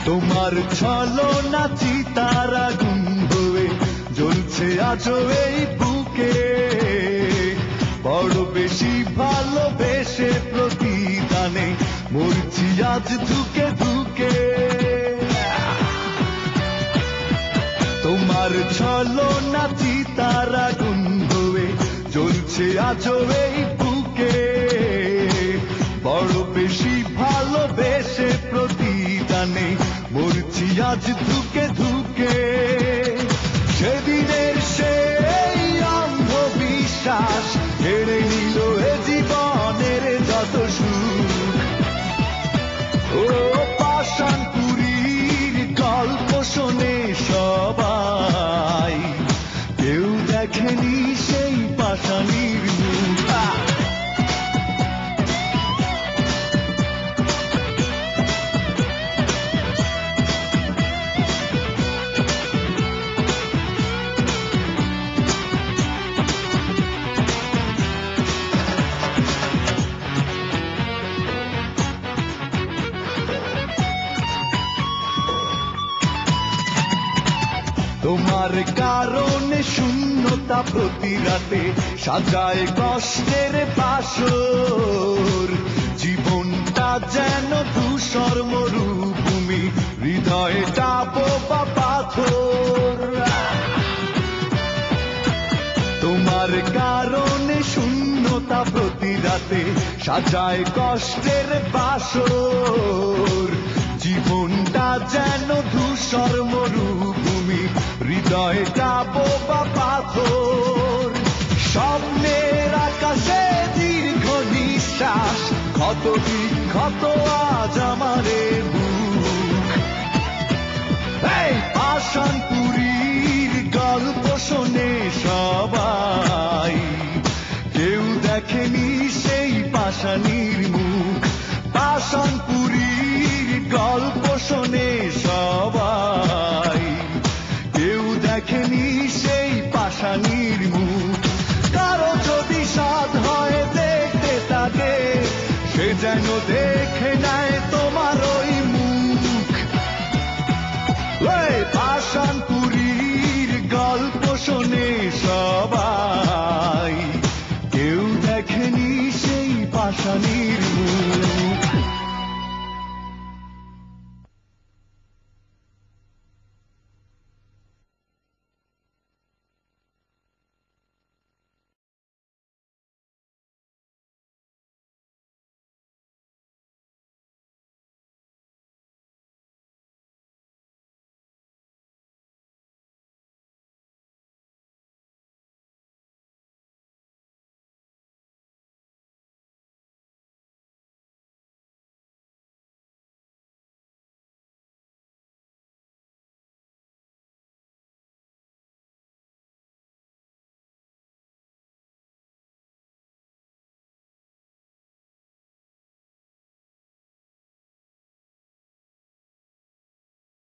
তোমার ছলনা চিতার আগুন হয়ে জ্বলছে আজও এই বুকে, বড় বেশি ভালোবেসে প্রতিদানে মরছি আজ ধুকে ধুকে। তোমার ছলনা চিতার আগুন হয়ে জ্বলছে আজও এই বুকে, বড় বেশি ভালোবেসে প্রতিদানে মরছি আজ ধুকে ধুকে। সেদিনের সেই অন্ধ বিশ্বাস কেড়ে নিল এ জীবনের যত সুখ। ও পাষাণপুরীর গল্প শোনে সবাই, কেউ দেখেনি সেই পাষাণীর মুখ। তোমার কারণে শূন্যতা প্রতি রাতে সাজায় কষ্টের বাসর, জীবনটা যেন ধূসর মরুভূমি, হৃদয়টা বোবা পাথর। তোমার কারণে শূন্যতা প্রতি রাতে সাজায় কষ্টের বাসর, জীবনটা যেন ধূসর মরুভূমি, হৃদয়টা বোবা পাথর। স্বপ্নের আকাশে দীর্ঘ নিঃশ্বাস, ক্ষত বিক্ষত আজ আমারে বুক। এই পাষাণপুরীর গল্প শোনে সবাই, কেউ দেখেনি সেই পাষাণীর মুখ। পাষাণপুরীর গল্প শোনে সবাই, কেউ দেখেনি সেই পাষাণীর মুখ। কারো যদি সাধ হয় দেখতে তাকে, সে যেন দেখে নেয় তোমার ওই মুখ। পাষাণপুরীর গল্প শোনে সবাই, কেউ দেখেনি সেই পাষাণীর মুখ।